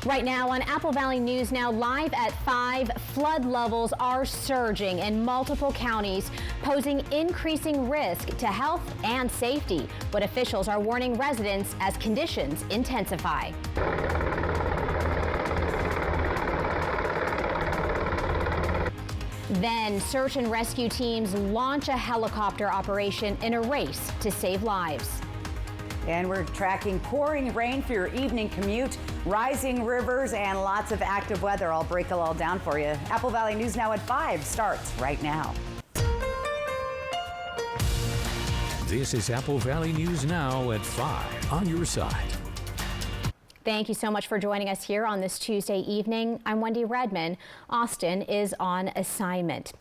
Right now on Apple Valley News Now, live at 5, flood levels are surging in multiple counties, posing increasing risk to health and safety. But officials are warning residents as conditions intensify. Then search and rescue teams launch a helicopter operation in a race to save lives. And we're tracking pouring rain for your evening commute, rising rivers, and lots of active weather. I'll break it all down for you. Apple Valley News Now at 5 starts right now. This is Apple Valley News Now at 5 on your side. Thank you so much for joining us here on this Tuesday evening. I'm Wendy Redman. Austin is on assignment.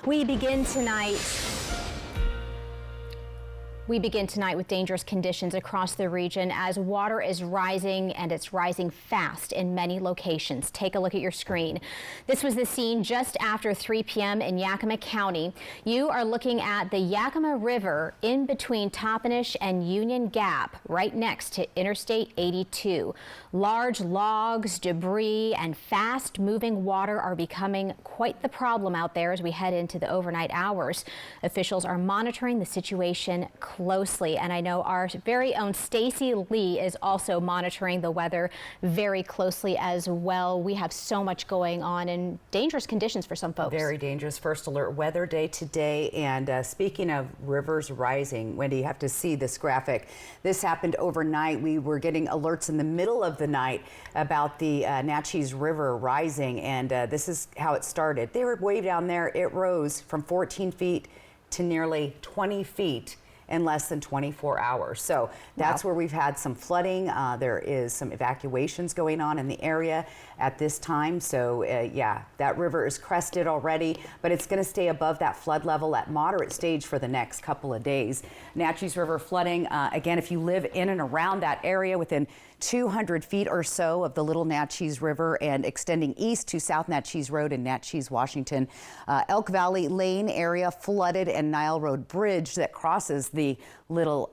We begin tonight with dangerous conditions across the region as water is rising, and it's rising fast in many locations. Take a look at your screen. This was the scene just after 3 p.m. in Yakima County. You are looking at the Yakima River in between Toppenish and Union Gap, right next to Interstate 82. Large logs, debris, and fast-moving water are becoming quite the problem out there as we head into the overnight hours. Officials are monitoring the situation closely, and I know our very own Stacy Lee is also monitoring the weather very closely as well. We have so much going on and dangerous conditions for some folks. Very dangerous. First alert weather day today. And speaking of rivers rising, Wendy, you have to see this graphic. This happened overnight. We were getting alerts in the middle of the night about the Natchez River rising, and this is how it started. They were way down there. It rose from 14 feet to nearly 20 feet in less than 24 hours. So that's where we've had some flooding. There is some evacuations going on in the area at this time. So yeah, that river is crested already, but it's gonna stay above that flood level at moderate stage for the next couple of days. Natchez River flooding, again, if you live in and around that area within 200 feet or so of the Little Natchez River and extending east to South Natchez Road in Natchez, Washington. Elk Valley Lane area flooded, and Nile Road Bridge that crosses the Little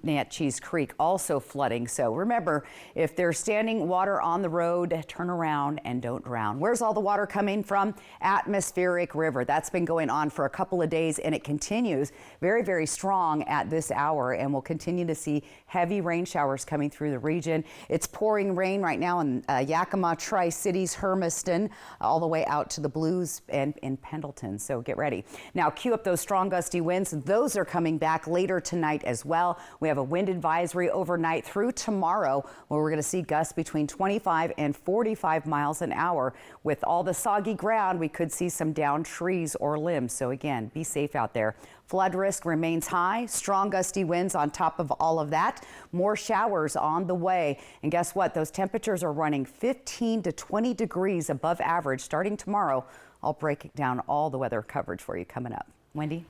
Natchez Creek also flooding. So remember, if there's standing water on the road, turn around and don't drown. Where's all the water coming from? Atmospheric river. That's been going on for a couple of days, and it continues very, very strong at this hour, and we'll continue to see heavy rain showers coming through the region. It's pouring rain right now in Yakima, Tri-Cities, Hermiston, all the way out to the Blues and in Pendleton. So get ready. Now cue up those strong gusty winds. Those are coming back later tonight as well. We have a wind advisory overnight through tomorrow, where we're going to see gusts between 25 and 45 miles an hour. With all the soggy ground, we could see some downed trees or limbs. So again, be safe out there. Flood risk remains high, strong gusty winds on top of all of that. More showers on the way. And guess what? Those temperatures are running 15 to 20 degrees above average starting tomorrow. I'll break down all the weather coverage for you coming up. Wendy?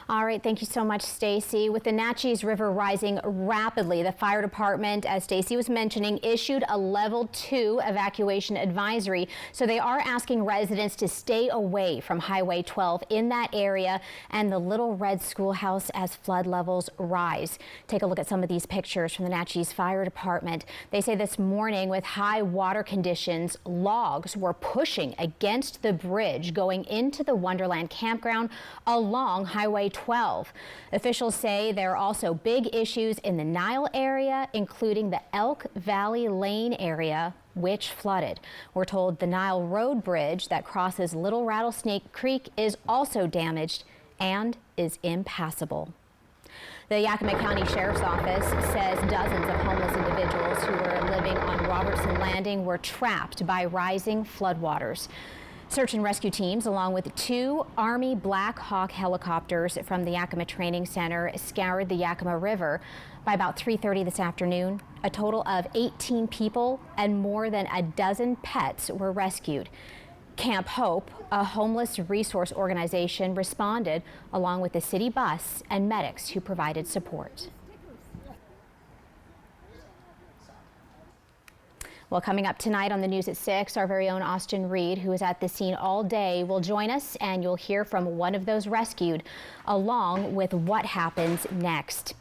All right, thank you so much, Stacy. With the Natchez River rising rapidly, the fire department, as Stacy was mentioning, issued a level 2 evacuation advisory. So they are asking residents to stay away from Highway 12 in that area and the Little Red Schoolhouse as flood levels rise. Take a look at some of these pictures from the Natchez Fire Department. They say this morning, with high water conditions, logs were pushing against the bridge going into the Wonderland campground along Highway 12. Officials say there are also big issues in the Nile area, including the Elk Valley Lane area, which flooded. We're told the Nile Road Bridge that crosses Little Rattlesnake Creek is also damaged and is impassable. The Yakima County Sheriff's Office says dozens of homeless individuals who were living on Robertson Landing were trapped by rising floodwaters. Search and rescue teams, along with 2 Army Black Hawk helicopters from the Yakima Training Center, scoured the Yakima River. By about 3:30 this afternoon, a total of 18 people and more than a dozen pets were rescued. Camp Hope, a homeless resource organization, responded along with the city bus and medics who provided support. Well, coming up tonight on the news at 6, our very own Austin Reed, who is at the scene all day, will join us, and you'll hear from one of those rescued, along with what happens next.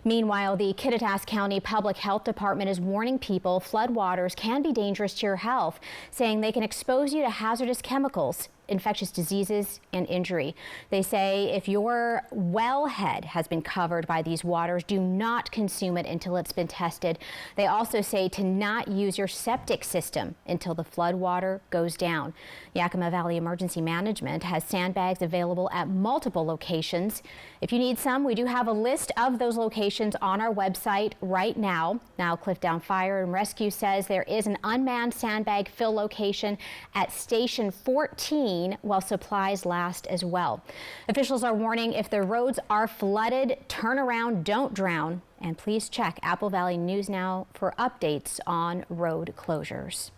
Meanwhile, the Kittitas County Public Health Department is warning people floodwaters can be dangerous to your health, saying they can expose you to hazardous chemicals, infectious diseases, and injury. They say if your wellhead has been covered by these waters, do not consume it until it's been tested. They also say to not use your septic system until the flood water goes down. Yakima Valley Emergency Management has sandbags available at multiple locations. If you need some, we do have a list of those locations on our website right now. Now, Cliffdown Fire and Rescue says there is an unmanned sandbag fill location at Station 14 while supplies last as well. Officials are warning if the roads are flooded, turn around, don't drown, and please check Apple Valley News Now for updates on road closures.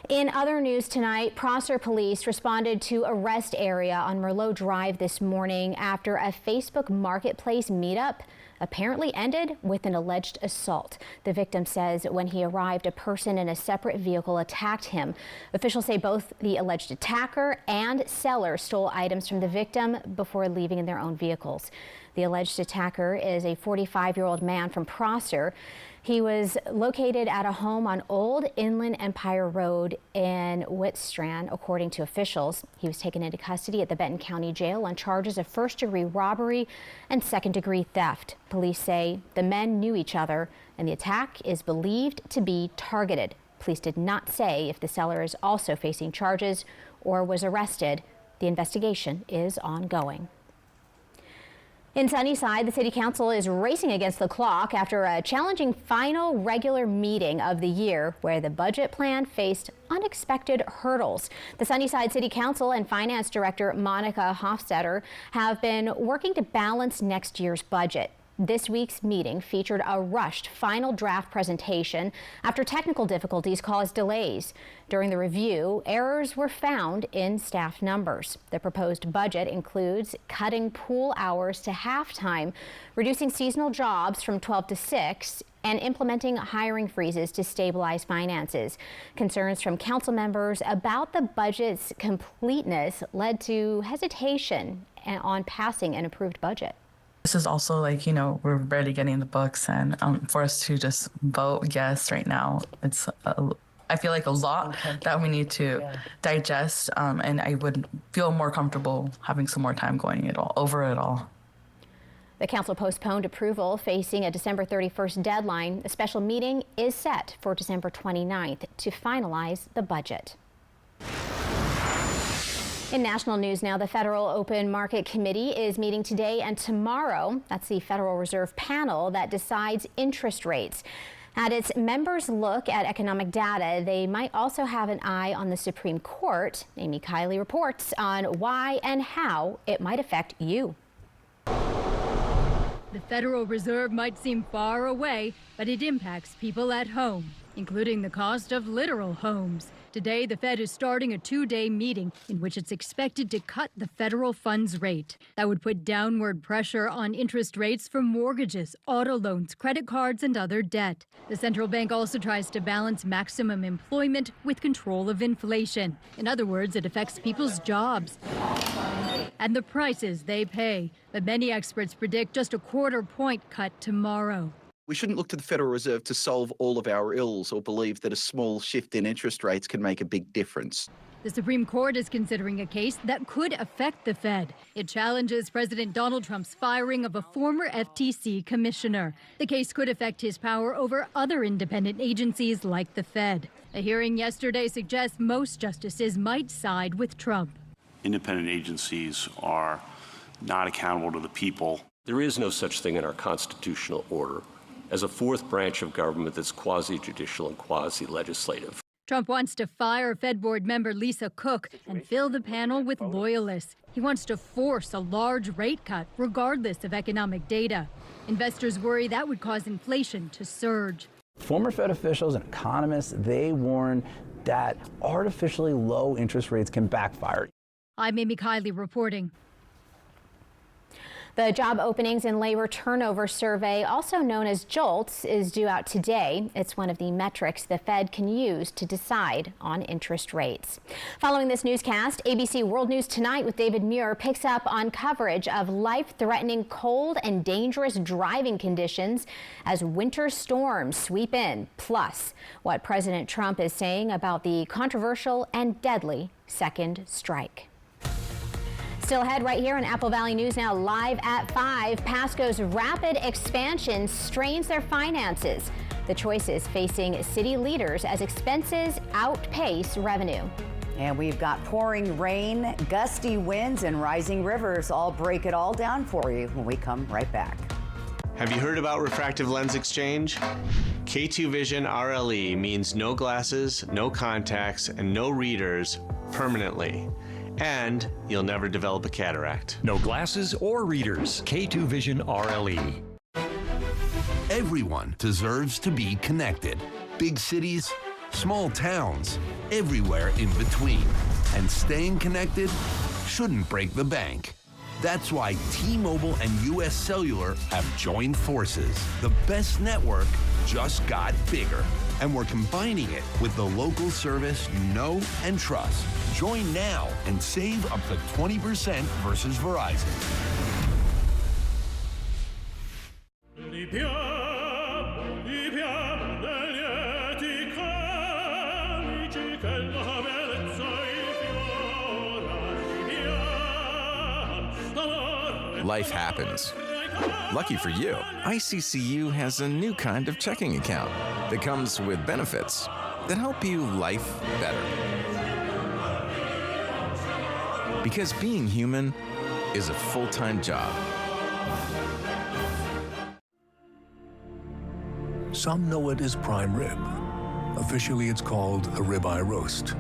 In other news tonight, Prosser police responded to a rest area on Merlot Drive this morning after a Facebook Marketplace meetup apparently ended with an alleged assault. The victim says when he arrived, a person in a separate vehicle attacked him. Officials say both the alleged attacker and seller stole items from the victim before leaving in their own vehicles. The alleged attacker is a 45-year-old man from Prosser. He was located at a home on Old Inland Empire Road in Whitstrand, according to officials. He was taken into custody at the Benton County Jail on charges of first-degree robbery and second-degree theft. Police say the men knew each other and the attack is believed to be targeted. Police did not say if the seller is also facing charges or was arrested. The investigation is ongoing. In Sunnyside, the City Council is racing against the clock after a challenging final regular meeting of the year where the budget plan faced unexpected hurdles. The Sunnyside City Council and Finance Director Monica Hofstetter have been working to balance next year's budget. This week's meeting featured a rushed final draft presentation after technical difficulties caused delays. During the review, errors were found in staff numbers. The proposed budget includes cutting pool hours to halftime, reducing seasonal jobs from 12 to 6, and implementing hiring freezes to stabilize finances. Concerns from council members about the budget's completeness led to hesitation on passing an approved budget. This is also we're barely getting the books, and for us to just vote yes right now, it's I feel like a lot that we need to digest, and I would feel more comfortable having some more time going over it all. The council postponed approval, facing a December 31st deadline. A special meeting is set for December 29th to finalize the budget. In national news now, the Federal Open Market Committee is meeting today and tomorrow. That's the Federal Reserve panel that decides interest rates. At its members' look at economic data, they might also have an eye on the Supreme Court. Amy Kiley reports on why and how it might affect you. The Federal Reserve might seem far away, but it impacts people at home, including the cost of literal homes. Today, the Fed is starting a two-day meeting in which it's expected to cut the federal funds rate. That would put downward pressure on interest rates for mortgages, auto loans, credit cards, and other debt. The central bank also tries to balance maximum employment with control of inflation. In other words, it affects people's jobs and the prices they pay. But many experts predict just a quarter-point cut tomorrow. We shouldn't look to the Federal Reserve to solve all of our ills or believe that a small shift in interest rates can make a big difference. The Supreme Court is considering a case that could affect the Fed. It challenges President Donald Trump's firing of a former FTC commissioner. The case could affect his power over other independent agencies like the Fed. A hearing yesterday suggests most justices might side with Trump. Independent agencies are not accountable to the people. There is no such thing in our constitutional order as a fourth branch of government that's quasi-judicial and quasi-legislative. Trump wants to fire Fed board member Lisa Cook and fill the panel with loyalists. He wants to force a large rate cut regardless of economic data. Investors worry that would cause inflation to surge. Former Fed officials and economists, they warn that artificially low interest rates can backfire. I'm Amy Kiley reporting. The Job Openings and Labor Turnover Survey, also known as JOLTS, is due out today. It's one of the metrics the Fed can use to decide on interest rates. Following this newscast, ABC World News Tonight with David Muir picks up on coverage of life-threatening cold and dangerous driving conditions as winter storms sweep in, plus what President Trump is saying about the controversial and deadly second strike. Still ahead right here on Apple Valley News Now, live at 5. Pasco's rapid expansion strains their finances. The choices facing city leaders as expenses outpace revenue. And we've got pouring rain, gusty winds, and rising rivers. I'll break it all down for you when we come right back. Have you heard about refractive lens exchange? K2 Vision RLE means no glasses, no contacts, and no readers permanently. And you'll never develop a cataract. No glasses or readers. K2 Vision RLE. Everyone deserves to be connected. Big cities, small towns, everywhere in between. And staying connected shouldn't break the bank. That's why T-Mobile and US Cellular have joined forces. The best network just got bigger. And we're combining it with the local service you know and trust. Join now and save up to 20% versus Verizon. Life happens. Lucky for you, ICCU has a new kind of checking account that comes with benefits that help you life better. Because being human is a full-time job. Some know it as prime rib. Officially, it's called a ribeye roast.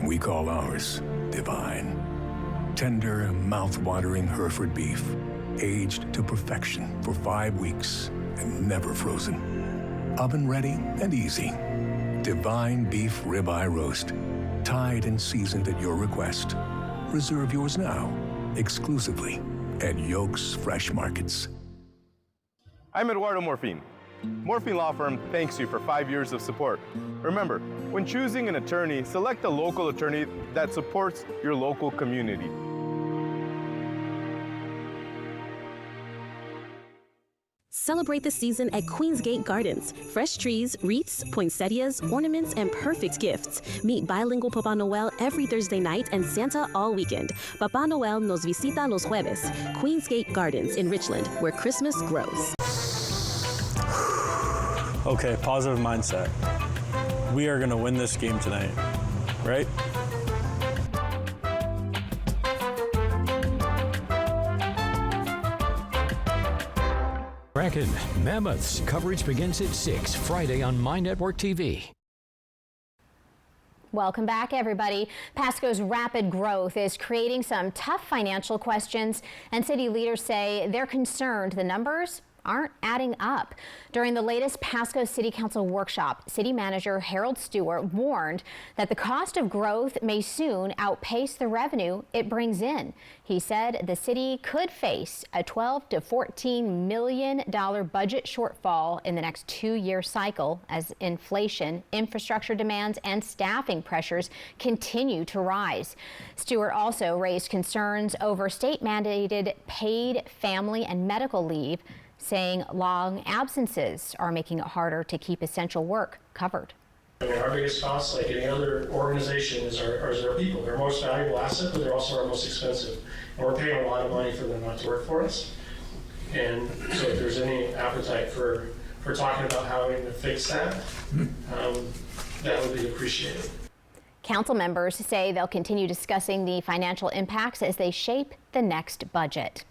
We call ours divine. Tender, mouth-watering Hereford beef, aged to perfection for 5 weeks and never frozen. Oven ready and easy. Divine beef ribeye roast, tied and seasoned at your request. Reserve yours now, exclusively at Yolk's Fresh Markets. I'm Eduardo Morfin. Morfin Law Firm thanks you for 5 years of support. Remember, when choosing an attorney, select a local attorney that supports your local community. Celebrate the season at Queensgate Gardens. Fresh trees, wreaths, poinsettias, ornaments, and perfect gifts. Meet bilingual Papa Noel every Thursday night and Santa all weekend. Papa Noel nos visita los jueves. Queensgate Gardens in Richland, where Christmas grows. Okay, positive mindset. We are going to win this game tonight, right? Kraken Mammoths. Coverage begins at 6 Friday on My Network TV. Welcome back, everybody. Pasco's rapid growth is creating some tough financial questions, and city leaders say they're concerned the numbers aren't adding up. During the latest Pasco City Council workshop, City Manager Harold Stewart warned that the cost of growth may soon outpace the revenue it brings in. He said the city could face a $12 to $14 million budget shortfall in the next 2-year cycle as inflation, infrastructure demands, and staffing pressures continue to rise. Stewart also raised concerns over state-mandated paid family and medical leave, saying long absences are making it harder to keep essential work covered. I mean, our biggest cost, like any other organization, is our people. They're our most valuable asset, but they're also our most expensive. And we're paying a lot of money for them not to work for us. And so if there's any appetite for talking about how we can fix that, that would be appreciated. Council members say they'll continue discussing the financial impacts as they shape the next budget.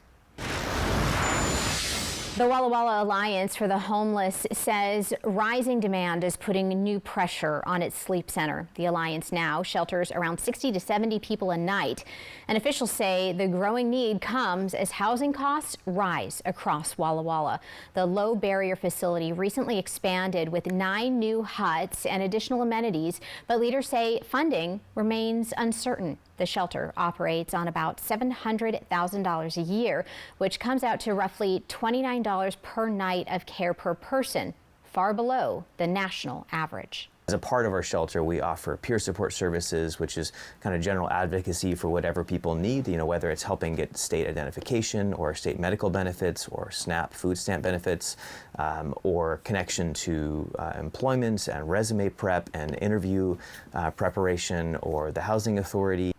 The Walla Walla Alliance for the Homeless says rising demand is putting new pressure on its sleep center. The Alliance now shelters around 60 to 70 people a night. And officials say the growing need comes as housing costs rise across Walla Walla. The low barrier facility recently expanded with 9 new huts and additional amenities, but leaders say funding remains uncertain. The shelter operates on about $700,000 a year, which comes out to roughly $29 per night of care per person, far below the national average. As a part of our shelter, we offer peer support services, which is kind of general advocacy for whatever people need, whether it's helping get state identification or state medical benefits or SNAP food stamp benefits, or connection to employment and resume prep and interview preparation, or the housing authority.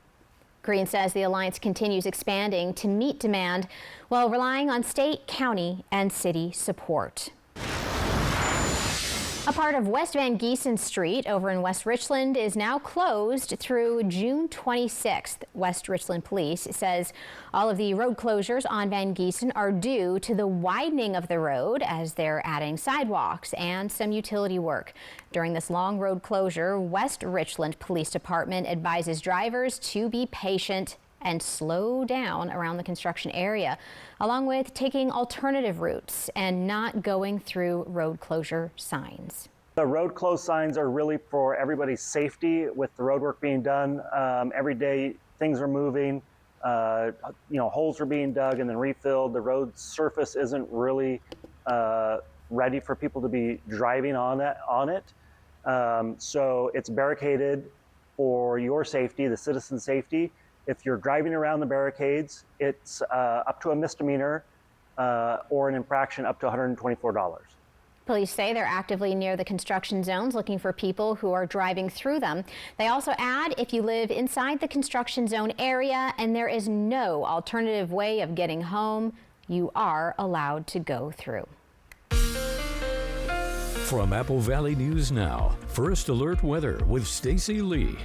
Green says the Alliance continues expanding to meet demand while relying on state, county, and city support. A part of West Van Giesen Street over in West Richland is now closed through June 26th. West Richland Police says all of the road closures on Van Giesen are due to the widening of the road as they're adding sidewalks and some utility work. During this long road closure, West Richland Police Department advises drivers to be patient and slow down around the construction area, along with taking alternative routes and not going through road closure signs. The road closed signs are really for everybody's safety with the road work being done. Every day things are moving, holes are being dug and then refilled. The road surface isn't really ready for people to be driving on it. So it's barricaded for your safety, the citizen's safety. If you're driving around the barricades, it's up to a misdemeanor or an infraction up to $124. Police say they're actively near the construction zones looking for people who are driving through them. They also add if you live inside the construction zone area and there is no alternative way of getting home, you are allowed to go through. From Apple Valley News Now, First Alert Weather with Stacy Lee.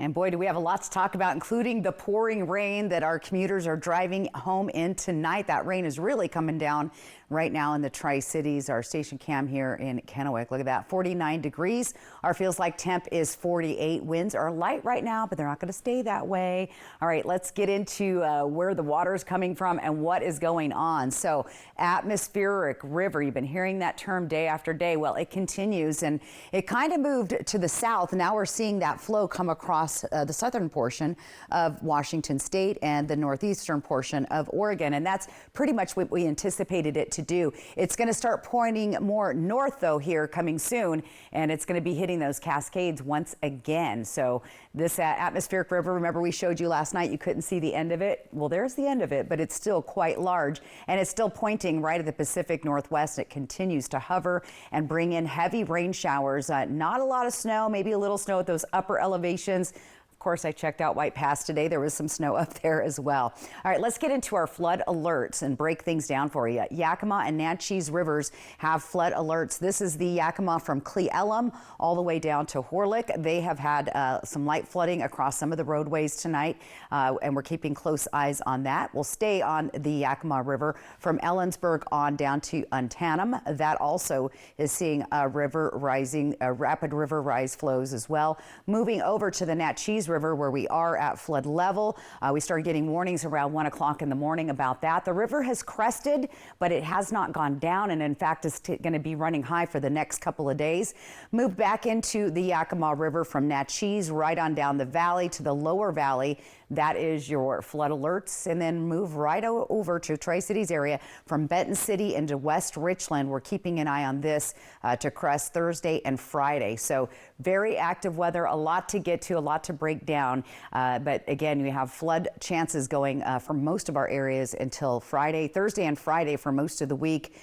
And boy, do we have a lot to talk about, including the pouring rain that our commuters are driving home in tonight. That rain is really coming down right now in the Tri-Cities. Our station cam here in Kennewick. Look at that, 49 degrees. Our feels like temp is 48. Winds are light right now, but they're not going to stay that way. All right, let's get into where the water is coming from and what is going on. So atmospheric river, you've been hearing that term day after day. Well, it continues, and it kind of moved to the south. Now we're seeing that flow come across the southern portion of Washington State and the northeastern portion of Oregon, and that's pretty much what we anticipated it to do. It's going to start pointing more north, though, here coming soon, and it's going to be hitting those Cascades once again. So this atmospheric river, remember we showed you last night, you couldn't see the end of it. Well, there's the end of it, but it's still quite large, and it's still pointing right at the Pacific Northwest. It continues to hover and bring in heavy rain showers. Not a lot of snow, maybe a little snow at those upper elevations. Of course, I checked out White Pass today. There was some snow up there as well. All right, let's get into our flood alerts and break things down for you. Yakima and Natchez rivers have flood alerts. This is the Yakima from Cle Elum all the way down to Horlick. They have had some light flooding across some of the roadways tonight, and we're keeping close eyes on that. We'll stay on the Yakima River from Ellensburg on down to Untanum. That also is seeing a river rising, rapid river rise flows as well. Moving over to the Natchez River, where we are at flood level. We started getting warnings around 1 o'clock in the morning about that. The river has crested, but it has not gone down, and in fact is going to be running high for the next couple of days. Move back into the Yakima River from Natchez right on down the valley to the lower valley. That is your flood alerts, and then move right over to Tri-Cities area from Benton City into West Richland. We're keeping an eye on this to crest Thursday and Friday. So very active weather, a lot to get to, a lot to break down. But again, we have flood chances going for most of our areas until Friday, Thursday and Friday for most of the week.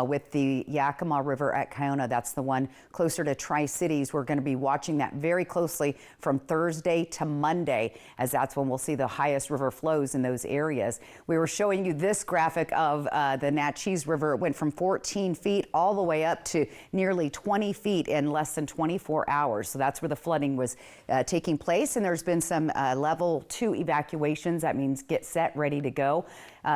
With the Yakima River at Kiona, that's the one closer to Tri-Cities. We're going to be watching that very closely from Thursday to Monday, as that's when we'll see the highest river flows in those areas. We were showing you this graphic of the Natchez River. It went from 14 feet all the way up to nearly 20 feet in less than 24 hours. So that's where the flooding was taking place. And there's been some level 2 evacuations. That means get set, ready to go.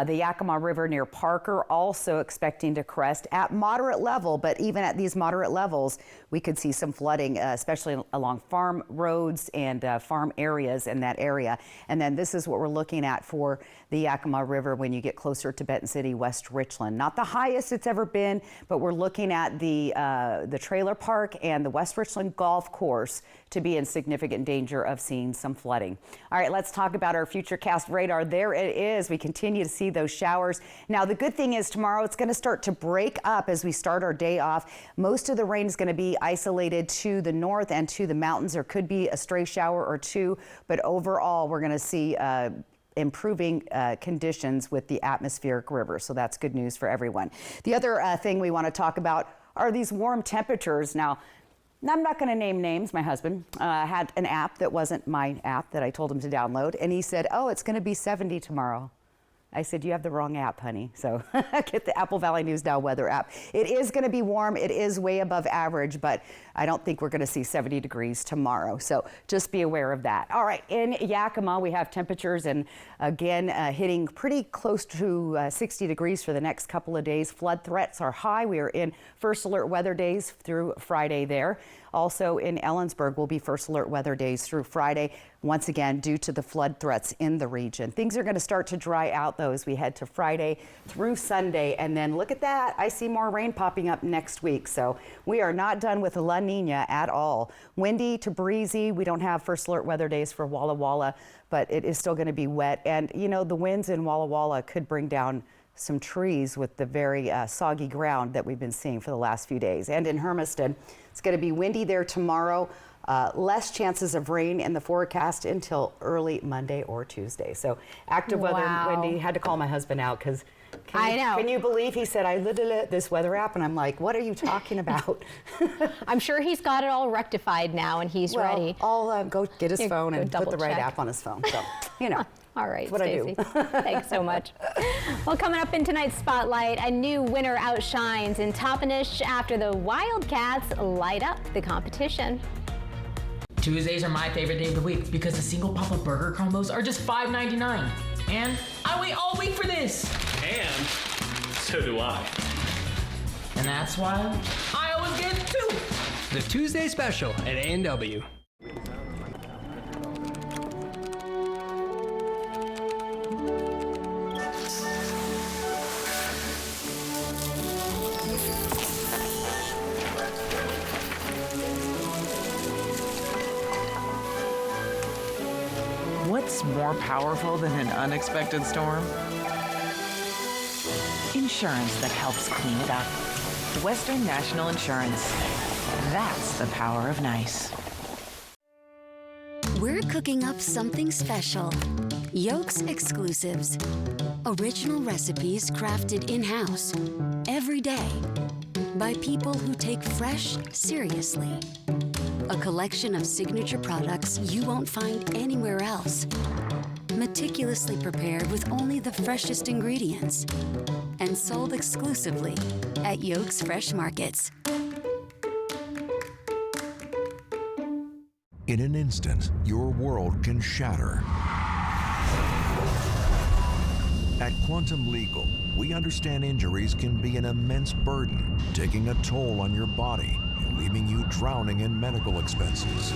The Yakima River near Parker also expecting to crest at moderate level, but even at these moderate levels, we could see some flooding, especially along farm roads and farm areas in that area. And then this is what we're looking at for the Yakima River when you get closer to Benton City, West Richland. Not the highest it's ever been, but we're looking at the trailer park and the West Richland Golf Course to be in significant danger of seeing some flooding. All right, let's talk about our Futurecast radar. There it is. We continue to see those showers. Now, the good thing is tomorrow it's going to start to break up as we start our day off. Most of the rain is going to be isolated to the north and to the mountains. There could be a stray shower or two, but overall we're going to see improving conditions with the atmospheric river. So that's good news for everyone. The other thing we want to talk about are these warm temperatures. Now, I'm not going to name names. My husband had an app that wasn't my app that I told him to download, and he said, oh, it's going to be 70 tomorrow. I said, you have the wrong app, honey. So get the Apple Valley News Now weather app. It is going to be warm. It is way above average, but I don't think we're going to see 70 degrees tomorrow. So just be aware of that. All right, in Yakima, we have temperatures and again hitting pretty close to 60 degrees for the next couple of days. Flood threats are high. We are in first alert weather days through Friday there. Also in Ellensburg will be first alert weather days through Friday, once again due to the flood threats in the region. Things are going to start to dry out though as we head to Friday through Sunday, and then look at that, I see more rain popping up next week. So we are not done with La Nina at all. Windy to breezy. We don't have first alert weather days for Walla Walla, but it is still going to be wet, and you know the winds in Walla Walla could bring down some trees with the very soggy ground that we've been seeing for the last few days. And in Hermiston, it's going to be windy there tomorrow. Less chances of rain in the forecast until early Monday or Tuesday. So active weather, windy. Had to call my husband out because I know. Can you believe he said, I this weather app? And I'm like, what are you talking about? I'm sure he's got it all rectified now and he's ready. I'll go get his phone and put the right app on his phone. So, you know. All right, that's what Stacey. I do. Thanks so much. Well, coming up in tonight's Spotlight, a new winner outshines in Toppenish after the Wildcats light up the competition. Tuesdays are my favorite day of the week because the single Papa Burger combos are just $5.99. And I wait all week for this. And so do I. And that's why I always get two. The Tuesday special at A&W. What's more powerful than an unexpected storm? Insurance that helps clean it up. Western National Insurance. That's the power of nice. We're cooking up something special. Yolks Exclusives. Original recipes crafted in-house every day by people who take fresh seriously. A collection of signature products you won't find anywhere else. Meticulously prepared with only the freshest ingredients and sold exclusively at Yolks Fresh Markets. In an instant, your world can shatter. At Quantum Legal, we understand injuries can be an immense burden, taking a toll on your body and leaving you drowning in medical expenses.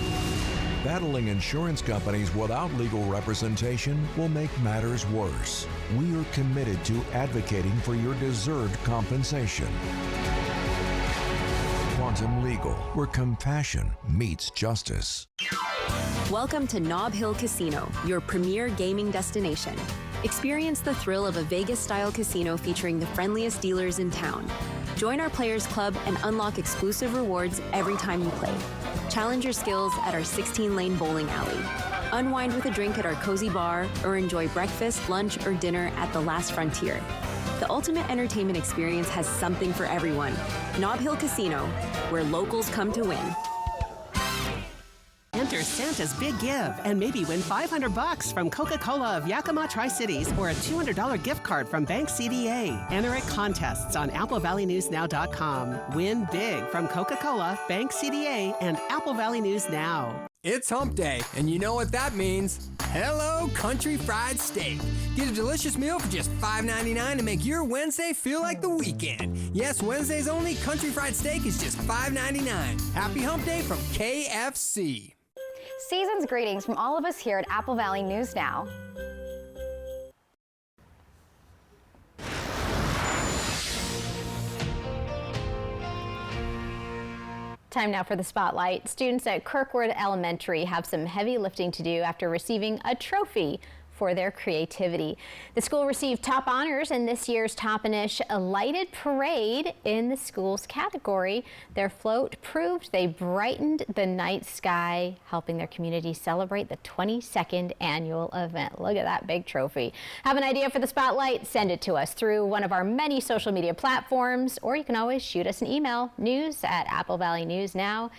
Battling insurance companies without legal representation will make matters worse. We are committed to advocating for your deserved compensation. Quantum Legal, where compassion meets justice. Welcome to Nob Hill Casino, your premier gaming destination. Experience the thrill of a Vegas-style casino featuring the friendliest dealers in town. Join our Players Club and unlock exclusive rewards every time you play. Challenge your skills at our 16-lane bowling alley. Unwind with a drink at our cozy bar, or enjoy breakfast, lunch, or dinner at the Last Frontier. The ultimate entertainment experience has something for everyone. Nob Hill Casino, where locals come to win. Enter Santa's Big Give and maybe win $500 from Coca-Cola of Yakima Tri-Cities or a $200 gift card from Bank CDA. Enter at contests on AppleValleyNewsNow.com. Win big from Coca-Cola, Bank CDA, and Apple Valley News Now. It's hump day, and you know what that means. Hello, Country Fried Steak. Get a delicious meal for just $5.99 to make your Wednesday feel like the weekend. Yes, Wednesdays only, Country Fried Steak is just $5.99. Happy hump day from KFC. Season's greetings from all of us here at Apple Valley News Now. Time now for the spotlight. Students at Kirkwood Elementary have some heavy lifting to do after receiving a trophy for their creativity. The school received top honors in this year's Toppenish Lighted Parade in the school's category. Their float proved they brightened the night sky, helping their community celebrate the 22nd annual event. Look at that big trophy. Have an idea for the spotlight? Send it to us through one of our many social media platforms, or you can always shoot us an email, news@applevalley.com.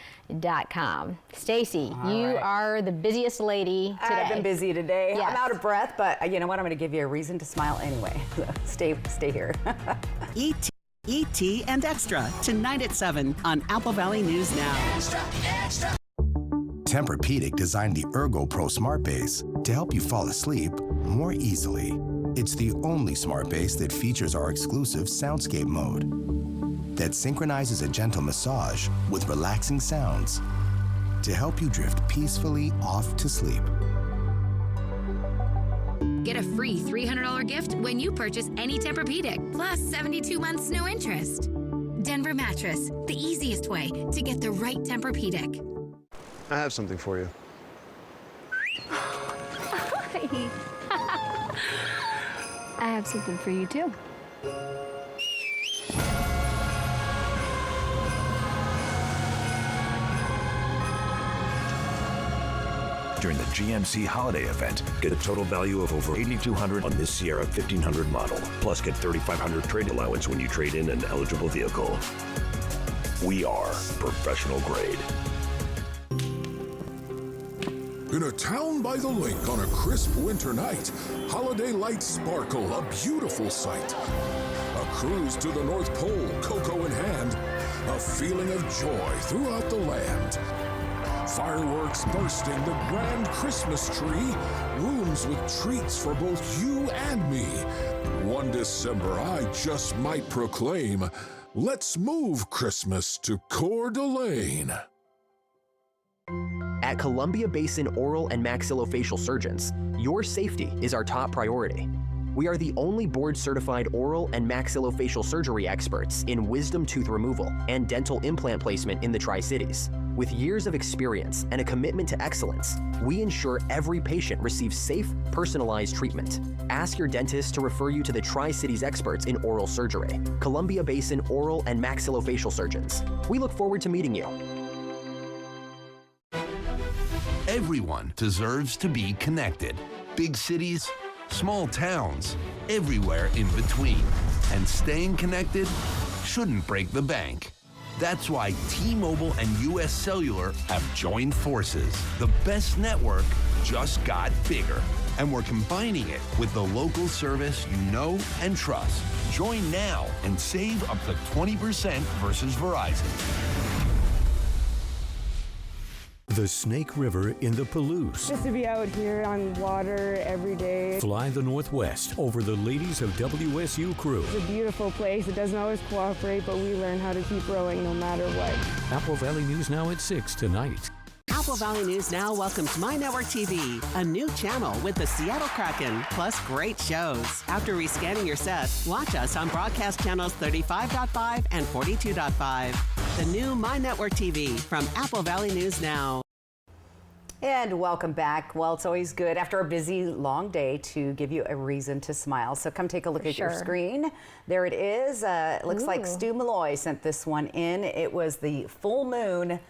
Stacy, you are the busiest lady today. I've been busy today. Yes. I'm out of breath, but you know what? I'm going to give you a reason to smile anyway. Stay here. E.T. and Extra tonight at 7 on Apple Valley News Now. Tempur-Pedic designed the Ergo Pro Smart Base to help you fall asleep more easily. It's the only smart base that features our exclusive Soundscape mode that synchronizes a gentle massage with relaxing sounds to help you drift peacefully off to sleep. Get a free $300 gift when you purchase any Tempur-Pedic, plus 72 months no interest. Denver Mattress, the easiest way to get the right Tempur-Pedic. I have something for you. I have something for you too. During the GMC holiday event, get a total value of over $8,200 on this Sierra 1500 model. Plus, get $3,500 trade allowance when you trade in an eligible vehicle. We are professional grade. In a town by the lake on a crisp winter night, holiday lights sparkle, a beautiful sight. A cruise to the North Pole, cocoa in hand, a feeling of joy throughout the land. Fireworks bursting, the grand Christmas tree, rooms with treats for both you and me. One December, I just might proclaim, let's move Christmas to Coeur d'Alene. At Columbia Basin Oral and Maxillofacial Surgeons, your safety is our top priority. We are the only board-certified oral and maxillofacial surgery experts in wisdom tooth removal and dental implant placement in the Tri-Cities. With years of experience and a commitment to excellence, we ensure every patient receives safe, personalized treatment. Ask your dentist to refer you to the Tri-Cities experts in oral surgery. Columbia Basin Oral and Maxillofacial Surgeons. We look forward to meeting you. Everyone deserves to be connected. Big cities, small towns, everywhere in between. And staying connected shouldn't break the bank. That's why T-Mobile and US Cellular have joined forces. The best network just got bigger. And we're combining it with the local service you know and trust. Join now and save up to 20% versus Verizon. The Snake River in the Palouse. Just to be out here on water every day. Fly the Northwest over the ladies of WSU crew. It's a beautiful place. It doesn't always cooperate, but we learn how to keep rowing no matter what. Apple Valley News Now at 6 tonight. Apple Valley News Now welcomes My Network TV, a new channel with the Seattle Kraken, plus great shows. After rescanning your set, watch us on broadcast channels 35.5 and 42.5. The new My Network TV from Apple Valley News Now. And welcome back. Well, it's always good after a busy, long day to give you a reason to smile. So come take a look at your screen. There it is. It looks like Stu Malloy sent this one in. It was the full moon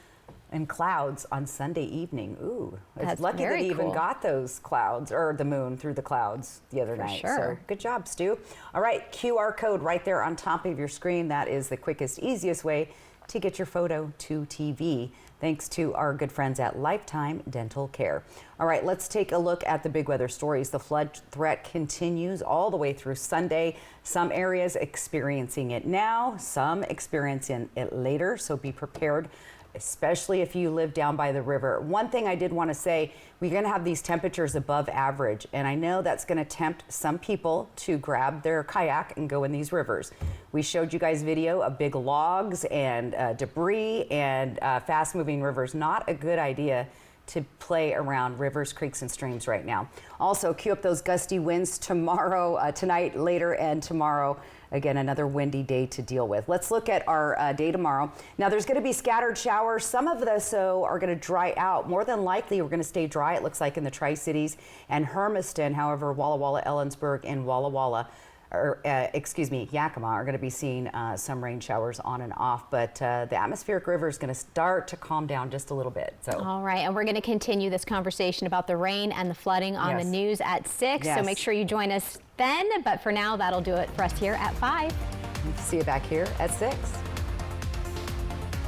and clouds on Sunday evening. Ooh, it's lucky that he even got those clouds, or the moon through the clouds the other night. So good job, Stu. All right, QR code right there on top of your screen. That is the quickest, easiest way to get your photo to TV. Thanks to our good friends at Lifetime Dental Care. All right, let's take a look at the big weather stories. The flood threat continues all the way through Sunday. Some areas experiencing it now, some experiencing it later, so be prepared especially if you live down by the river. One thing I did want to say, we're going to have these temperatures above average, and I know that's going to tempt some people to grab their kayak and go in these rivers. We showed you guys video of big logs and debris and fast-moving rivers. Not a good idea to play around rivers, creeks, and streams right now. Also, cue up those gusty winds tomorrow, tonight, later, and tomorrow. Again, another windy day to deal with. Let's look at our day tomorrow. Now, there's going to be scattered showers. Some of those are going to dry out. More than likely, we're going to stay dry, it looks like, in the Tri-Cities and Hermiston. However, Walla Walla, Ellensburg, and Walla Walla, Yakima are going to be seeing some rain showers on and off, but the atmospheric river is going to start to calm down just a little bit. So, all right, and we're going to continue this conversation about the rain and the flooding on the news at 6. So make sure you join us then. But for now, that'll do it for us here at 5. See you back here at 6.